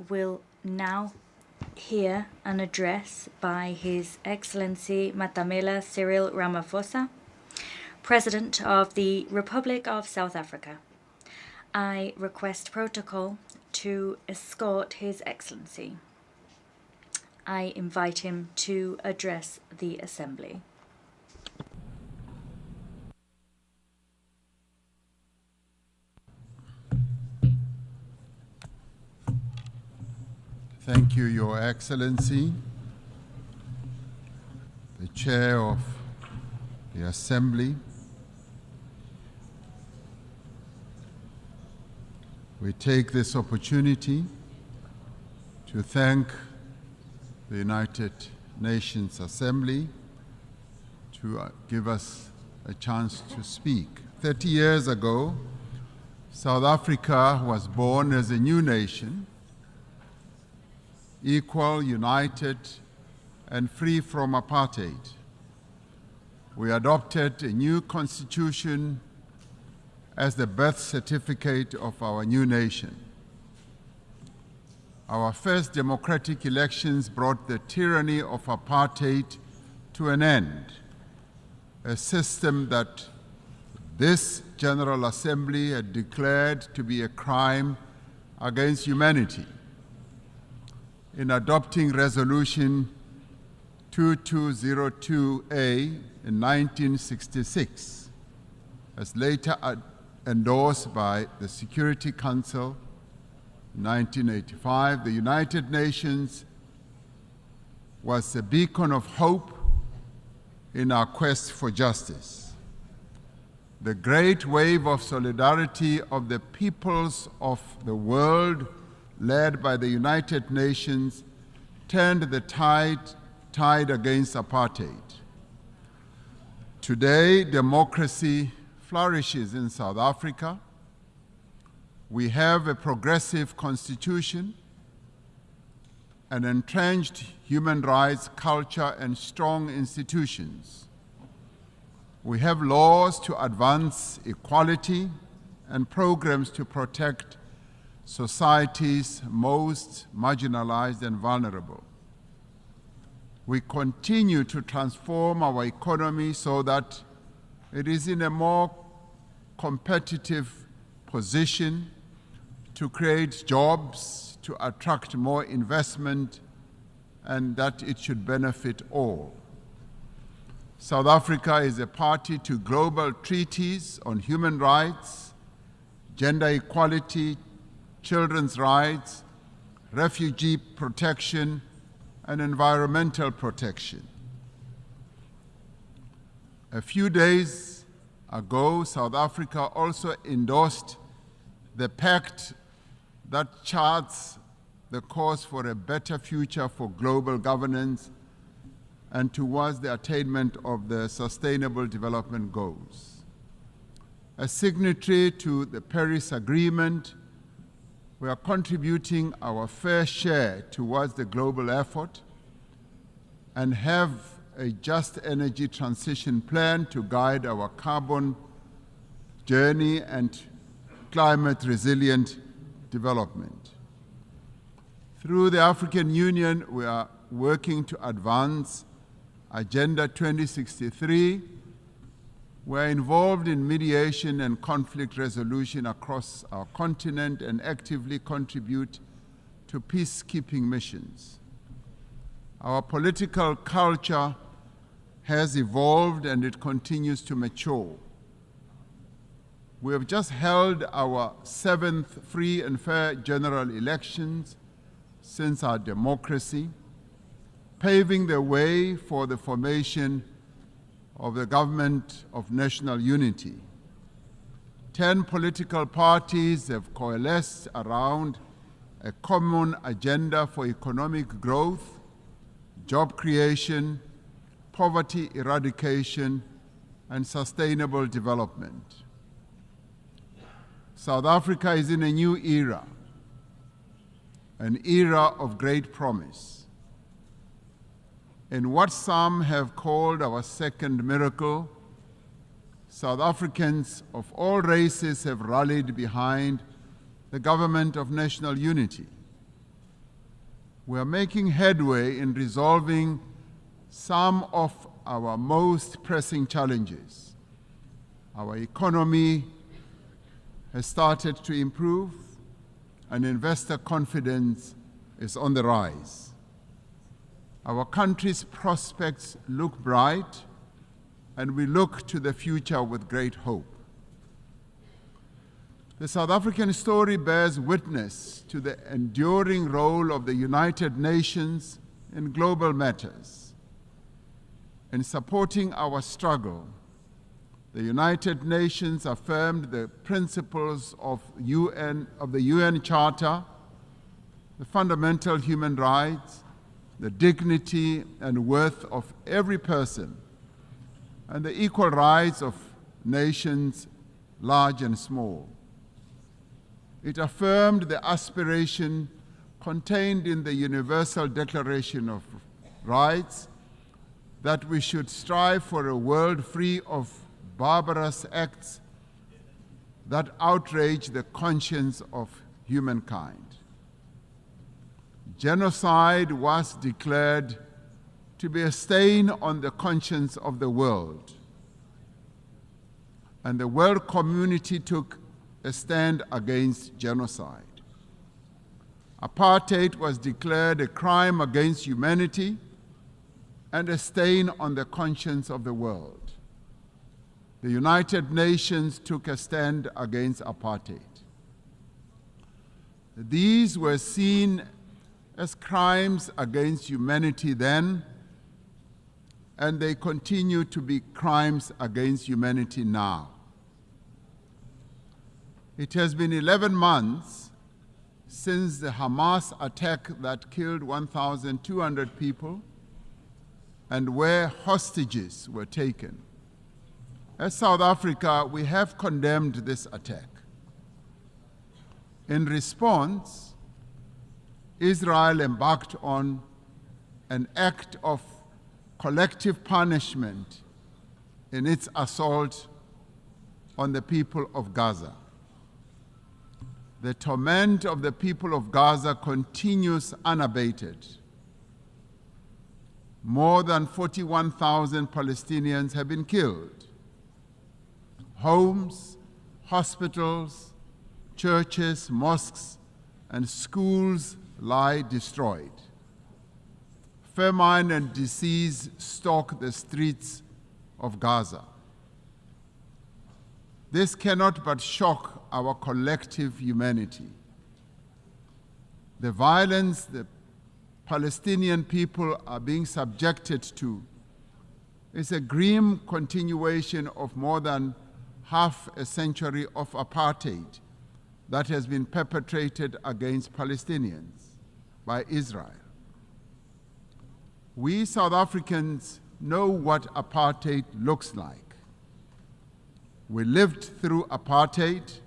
will now hear an address by His Excellency Matamela Cyril Ramaphosa, President of the Republic of South Africa. I request protocol to escort His Excellency. I invite him to address the Assembly. Thank you, Your Excellency, the Chair of the Assembly. We take this opportunity to thank the United Nations Assembly to give us a chance to speak. 30 years ago, South Africa was born as a new nation, equal, united, and free from apartheid. We adopted a new constitution as the birth certificate of our new nation. Our first democratic elections brought the tyranny of apartheid to an end, a system that this General Assembly had declared to be a crime against humanity. In adopting Resolution 2202A in 1966, as later endorsed by the Security Council in 1985, the United Nations was a beacon of hope in our quest for justice. The great wave of solidarity of the peoples of the world, led by the United Nations, turned the tide against apartheid. Today, democracy flourishes in South Africa. We have a progressive constitution, an entrenched human rights culture, and strong institutions. We have laws to advance equality and programs to protect society's most marginalized and vulnerable. We continue to transform our economy so that it is in a more competitive position to create jobs, to attract more investment, and that it should benefit all. South Africa is a party to global treaties on human rights, gender equality, children's rights, refugee protection, and environmental protection. A few days ago, South Africa also endorsed the pact that charts the course for a better future for global governance and towards the attainment of the Sustainable Development Goals. As signatory to the Paris Agreement, we are contributing our fair share towards the global effort and have a just energy transition plan to guide our carbon journey and climate resilient development. Through the African Union, we are working to advance Agenda 2063. We are involved in mediation and conflict resolution across our continent and actively contribute to peacekeeping missions. Our political culture has evolved and it continues to mature. We have just held our 7th free and fair general elections since our democracy, paving the way for the formation of the Government of National Unity. 10 political parties have coalesced around a common agenda for economic growth, job creation, poverty eradication, and sustainable development. South Africa is in a new era, an era of great promise. In what some have called our second miracle, South Africans of all races have rallied behind the Government of National Unity. We are making headway in resolving some of our most pressing challenges. Our economy has started to improve, and investor confidence is on the rise. Our country's prospects look bright, and we look to the future with great hope. The South African story bears witness to the enduring role of the United Nations in global matters. In supporting our struggle, the United Nations affirmed the principles of the UN Charter, the fundamental human rights, the dignity and worth of every person, and the equal rights of nations, large and small. It affirmed the aspiration contained in the Universal Declaration of Rights that we should strive for a world free of barbarous acts that outrage the conscience of humankind. Genocide was declared to be a stain on the conscience of the world, and the world community took a stand against genocide. Apartheid was declared a crime against humanity and a stain on the conscience of the world. The United Nations took a stand against apartheid. These were seen as crimes against humanity then, and they continue to be crimes against humanity now. It has been 11 months since the Hamas attack that killed 1,200 people and where hostages were taken. As South Africa, we have condemned this attack. In response, Israel embarked on an act of collective punishment in its assault on the people of Gaza. The torment of the people of Gaza continues unabated. More than 41,000 Palestinians have been killed. Homes, hospitals, churches, mosques, and schools lie destroyed. Famine and disease stalk the streets of Gaza. This cannot but shock our collective humanity. The violence the Palestinian people are being subjected to is a grim continuation of more than half a century of apartheid that has been perpetrated against Palestinians by Israel. We South Africans know what apartheid looks like. We lived through apartheid.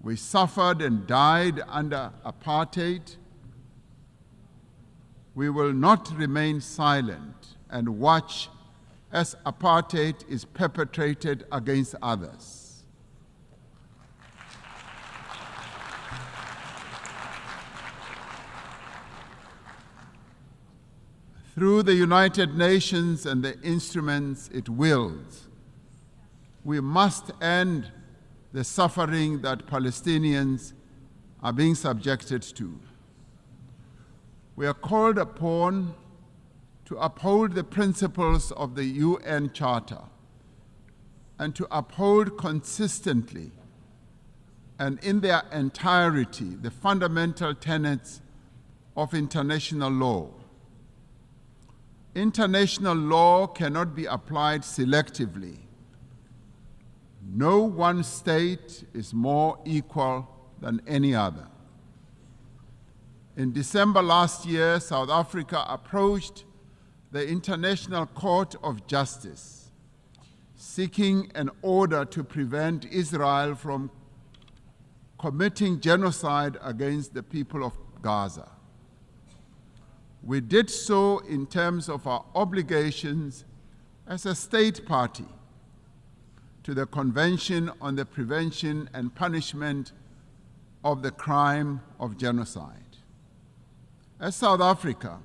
We suffered and died under apartheid. We will not remain silent and watch as apartheid is perpetrated against others. Through the United Nations and the instruments it wields, we must end the suffering that Palestinians are being subjected to. We are called upon to uphold the principles of the UN Charter and to uphold consistently and in their entirety the fundamental tenets of international law. International law cannot be applied selectively. No one state is more equal than any other. In December last year, South Africa approached the International Court of Justice, seeking an order to prevent Israel from committing genocide against the people of Gaza. We did so in terms of our obligations as a state party to the Convention on the Prevention and Punishment of the Crime of Genocide. As South Africa,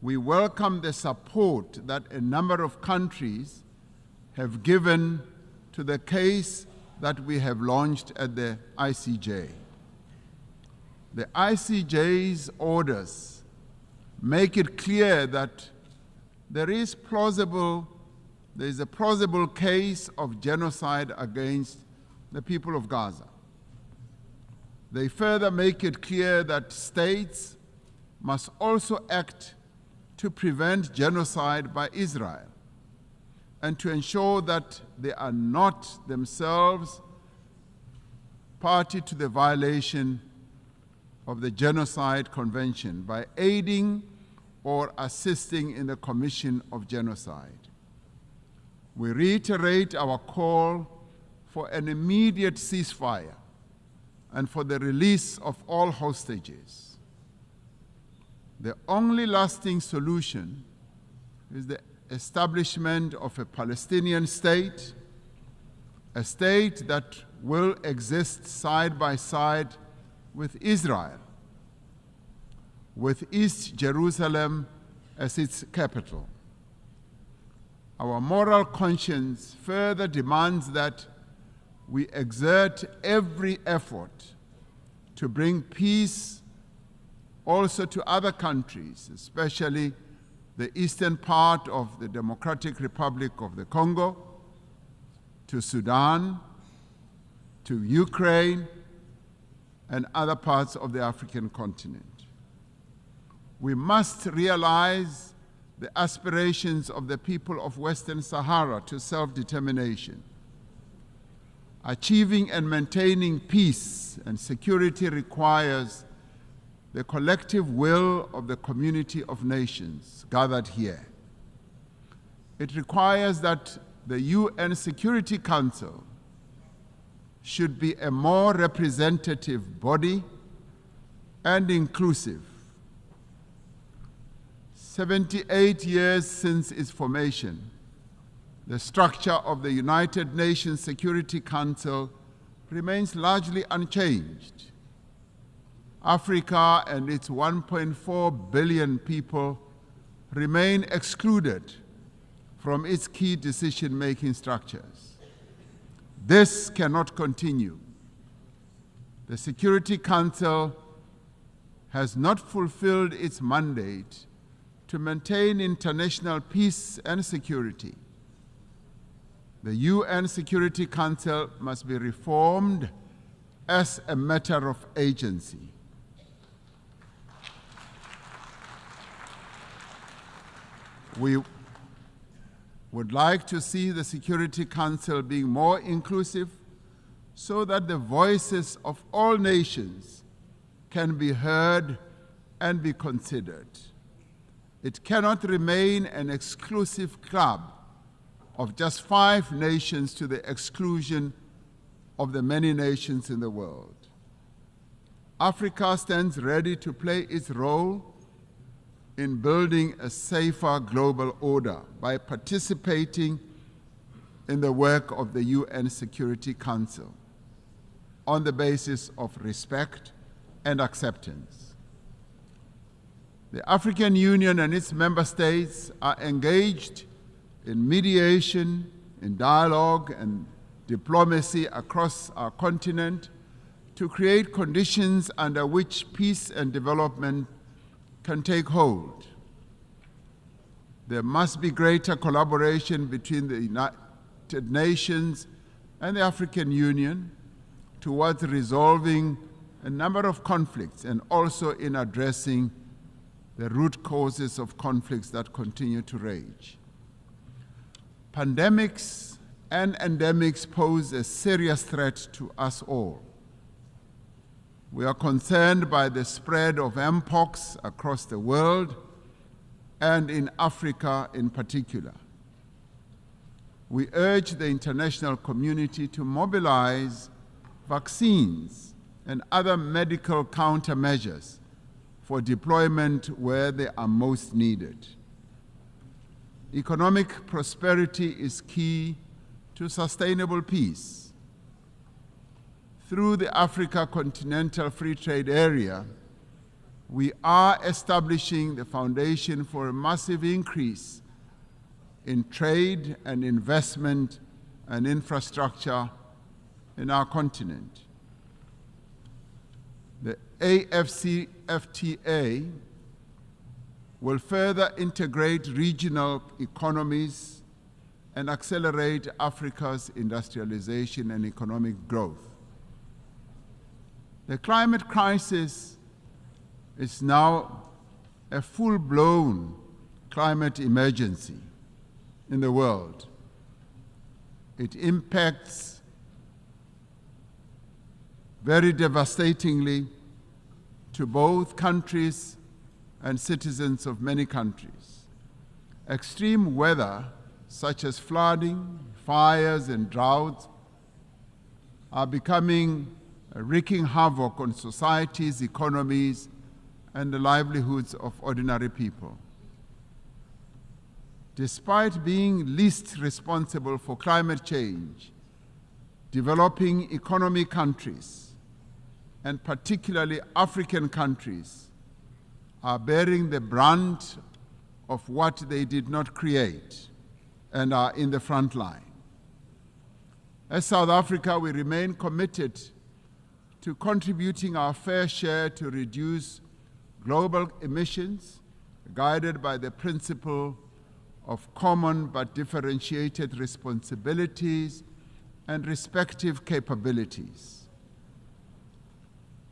we welcome the support that a number of countries have given to the case that we have launched at the ICJ. The ICJ's orders make it clear that there is a plausible case of genocide against the people of Gaza. They further make it clear that states must also act to prevent genocide by Israel and to ensure that they are not themselves party to the violation of the Genocide Convention by aiding or assisting in the commission of genocide. We reiterate our call for an immediate ceasefire and for the release of all hostages. The only lasting solution is the establishment of a Palestinian state, a state that will exist side by side with Israel, with East Jerusalem as its capital. Our moral conscience further demands that we exert every effort to bring peace also to other countries, especially the eastern part of the Democratic Republic of the Congo, to Sudan, to Ukraine, and other parts of the African continent. We must realize the aspirations of the people of Western Sahara to self-determination. Achieving and maintaining peace and security requires the collective will of the community of nations gathered here. It requires that the UN Security Council should be a more representative body and inclusive. 78 years since its formation, the structure of the United Nations Security Council remains largely unchanged. Africa and its 1.4 billion people remain excluded from its key decision-making structures. This cannot continue. The Security Council has not fulfilled its mandate to maintain international peace and security. The UN Security Council must be reformed as a matter of agency. We would like to see the Security Council being more inclusive so that the voices of all nations can be heard and be considered. It cannot remain an exclusive club of just 5 nations to the exclusion of the many nations in the world. Africa stands ready to play its role in building a safer global order by participating in the work of the UN Security Council on the basis of respect and acceptance. The African Union and its member states are engaged in mediation, in dialogue and diplomacy across our continent to create conditions under which peace and development can take hold. There must be greater collaboration between the United Nations and the African Union towards resolving a number of conflicts and also in addressing the root causes of conflicts that continue to rage. Pandemics and endemics pose a serious threat to us all. We are concerned by the spread of mpox across the world and in Africa in particular. We urge the international community to mobilize vaccines and other medical countermeasures for deployment where they are most needed. Economic prosperity is key to sustainable peace. Through the Africa Continental Free Trade Area, we are establishing the foundation for a massive increase in trade and investment and infrastructure in our continent. The AFCFTA will further integrate regional economies and accelerate Africa's industrialization and economic growth. The climate crisis is now a full-blown climate emergency in the world. It impacts very devastatingly to both countries and citizens of many countries. Extreme weather, such as flooding, fires, and droughts, are wreaking havoc on societies, economies, and the livelihoods of ordinary people. Despite being least responsible for climate change, developing economy countries, and particularly African countries, are bearing the brunt of what they did not create and are in the front line. As South Africa, we remain committed to contributing our fair share to reduce global emissions, guided by the principle of common but differentiated responsibilities and respective capabilities.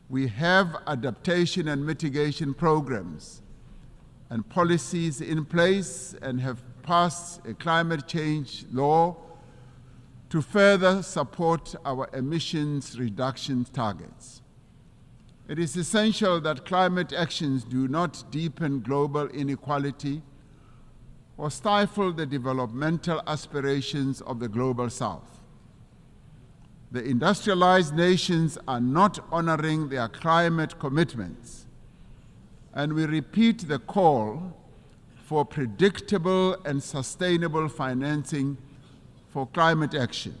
We have adaptation and mitigation programs and policies in place and have passed a climate change law to further support our emissions reduction targets. It is essential that climate actions do not deepen global inequality or stifle the developmental aspirations of the Global South. The industrialized nations are not honoring their climate commitments, and we repeat the call for predictable and sustainable financing for climate action.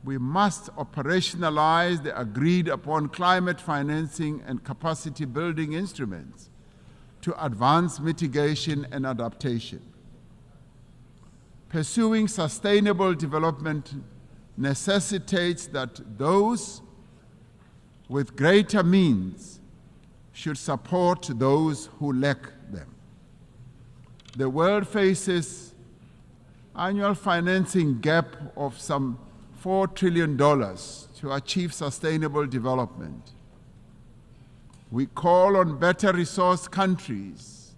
We must operationalize the agreed-upon climate financing and capacity building instruments to advance mitigation and adaptation. Pursuing sustainable development necessitates that those with greater means should support those who lack them. The world faces annual financing gap of some $4 trillion to achieve sustainable development. We call on better resourced countries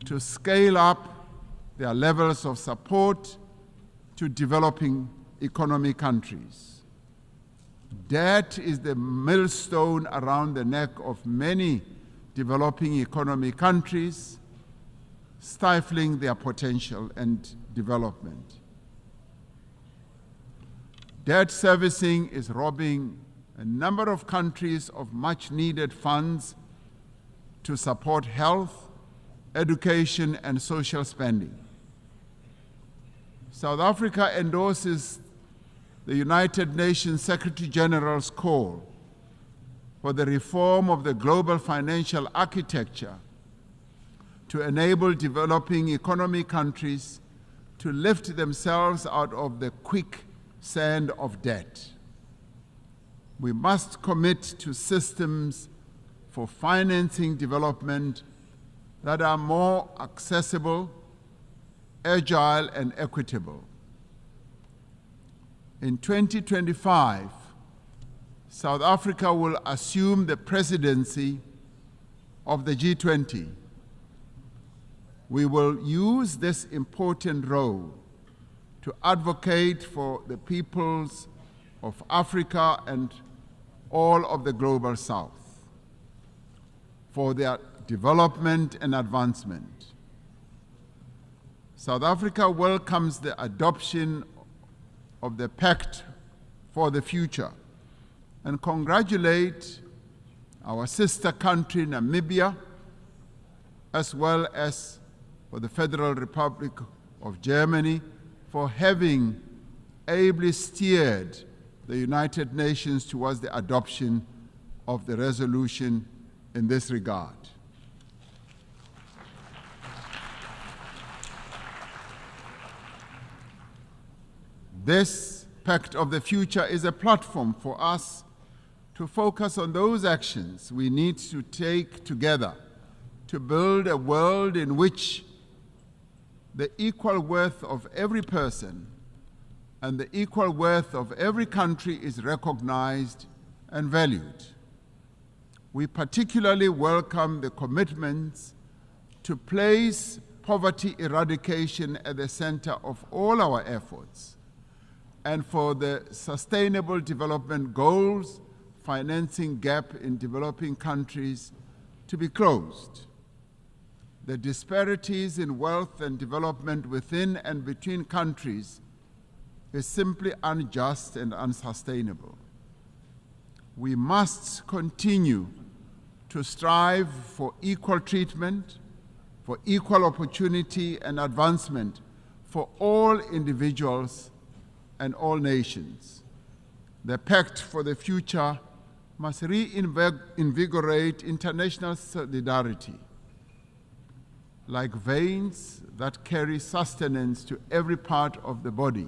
to scale up their levels of support to developing economy countries. Debt is the millstone around the neck of many developing economy countries, stifling their potential and development. Debt servicing is robbing a number of countries of much-needed funds to support health, education, and social spending. South Africa endorses the United Nations Secretary General's call for the reform of the global financial architecture to enable developing economy countries to lift themselves out of the quicksand of debt. We must commit to systems for financing development that are more accessible, agile, and equitable. In 2025, South Africa will assume the presidency of the G20. We will use this important role to advocate for the peoples of Africa and all of the Global South, for their development and advancement. South Africa welcomes the adoption of the Pact for the Future and congratulate our sister country, Namibia, as well as for the Federal Republic of Germany for having ably steered the United Nations towards the adoption of the resolution in this regard. This Pact of the Future is a platform for us to focus on those actions we need to take together to build a world in which the equal worth of every person and the equal worth of every country is recognized and valued. We particularly welcome the commitments to place poverty eradication at the center of all our efforts, and for the Sustainable Development Goals financing gap in developing countries to be closed. The disparities in wealth and development within and between countries is simply unjust and unsustainable. We must continue to strive for equal treatment, for equal opportunity and advancement for all individuals and all nations. The Pact for the Future must reinvigorate international solidarity, like veins that carry sustenance to every part of the body.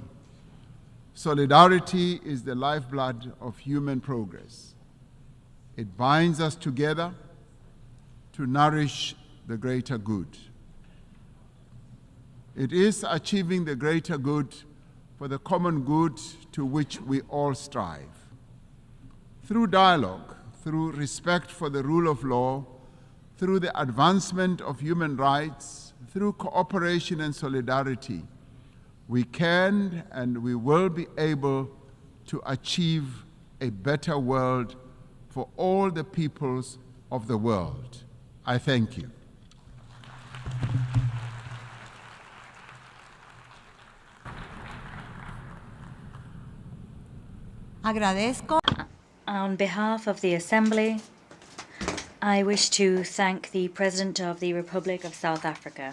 Solidarity is the lifeblood of human progress. It binds us together to nourish the greater good. It is achieving the greater good for the common good to which we all strive. Through dialogue, through respect for the rule of law, through the advancement of human rights, through cooperation and solidarity, we can and we will be able to achieve a better world for all the peoples of the world. I thank you. Agradezco. On behalf of the Assembly, I wish to thank the President of the Republic of South Africa.